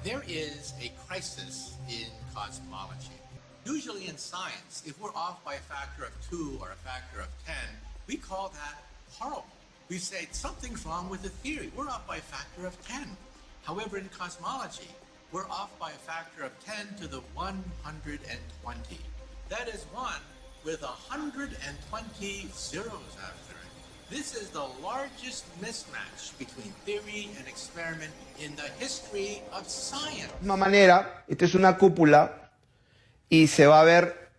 There is a crisis in cosmology. Usually in science, if we're off by a factor of 2 or a factor of 10, we call that horrible. We say something's wrong with the theory. We're off by a factor of 10. However, in cosmology, we're off by a factor of 10 to the 120. That is 1 with 120 zeros after it. This is the largest mismatch between theory and experiment in the history of science. De la misma manera, esta es una cúpula y se va a ver,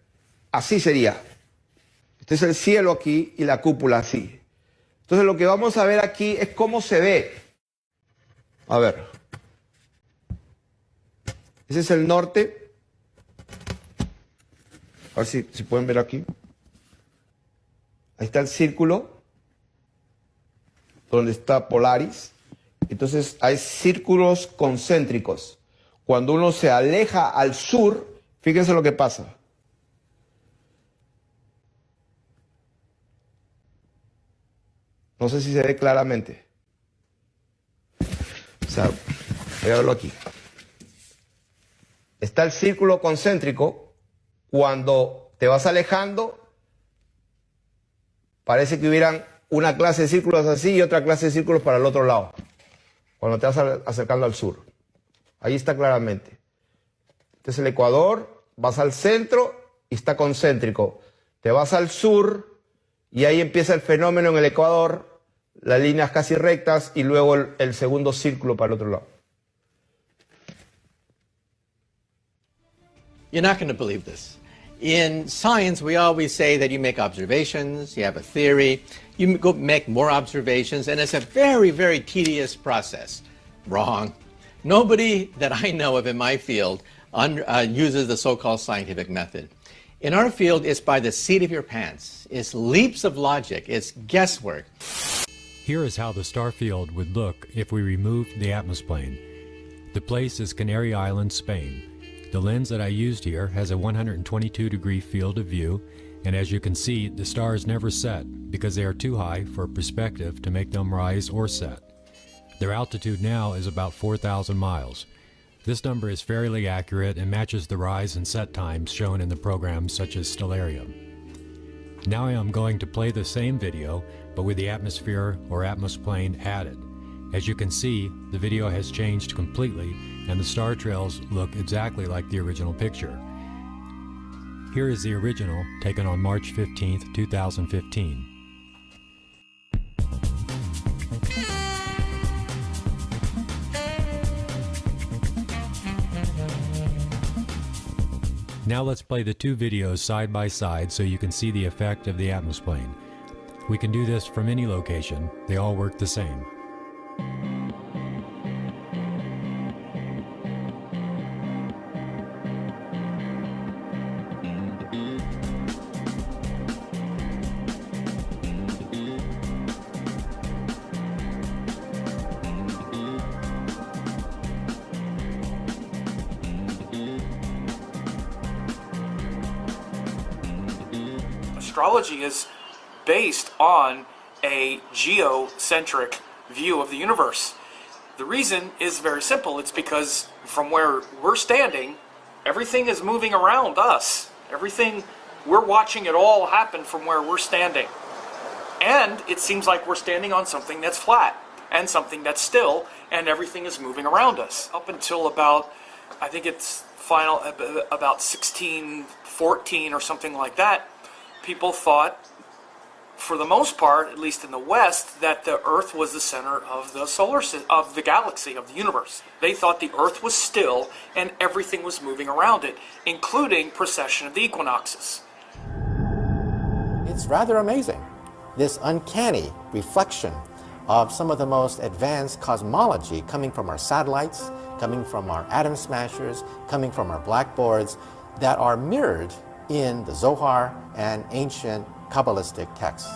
así sería. Este es el cielo aquí y la cúpula así. Entonces lo que vamos a ver aquí es cómo se ve. A ver. Ese es el norte. A ver si pueden ver aquí. Ahí está el círculo, donde está Polaris. Entonces hay círculos concéntricos. Cuando uno se aleja al sur, fíjense lo que pasa. No sé si se ve claramente. O sea, voy a verlo aquí. Está el círculo concéntrico. Cuando te vas alejando, parece que hubieran una clase de círculos así y otra clase de círculos para el otro lado. Cuando te vas acercando al sur. Ahí está claramente. Este es el ecuador, vas al centro y está concéntrico. Te vas al sur y ahí empieza el fenómeno en el ecuador, las líneas casi rectas y luego el segundo círculo para el otro lado. You're not going to believe this. In science, we always say that you make observations, you have a theory, you go make more observations, and it's a very, very tedious process. Wrong. Nobody that I know of in my field uses the so-called scientific method. In our field, it's by the seat of your pants. It's leaps of logic. It's guesswork. Here is how the star field would look if we removed the atmosphere. The place is Canary Island, Spain. The lens that I used here has a 122-degree field of view, and as you can see, the stars never set because they are too high for perspective to make them rise or set. Their altitude now is about 4,000 miles. This number is fairly accurate and matches the rise and set times shown in the programs such as Stellarium. Now I am going to play the same video, but with the atmosphere or atmosphere added. As you can see, the video has changed completely and the star trails look exactly like the original picture. Here is the original taken on March 15, 2015. Now let's play the two videos side by side so you can see the effect of the atmosphere. We can do this from any location. They all work the same. Astrology is based on a geocentric view of the universe. The reason is very simple. It's because from where we're standing, everything is moving around us. Everything, we're watching it all happen from where we're standing. And it seems like we're standing on something that's flat and something that's still, and everything is moving around us. Up until about, I think it's about 1614 or something like that, people thought, for the most part, at least in the West, that the Earth was the center of the solar system, of the galaxy, of the universe. They thought the Earth was still and everything was moving around it, including precession of the equinoxes. It's rather amazing, this uncanny reflection of some of the most advanced cosmology coming from our satellites, coming from our atom smashers, coming from our blackboards, that are mirrored in the Zohar and ancient Kabbalistic texts.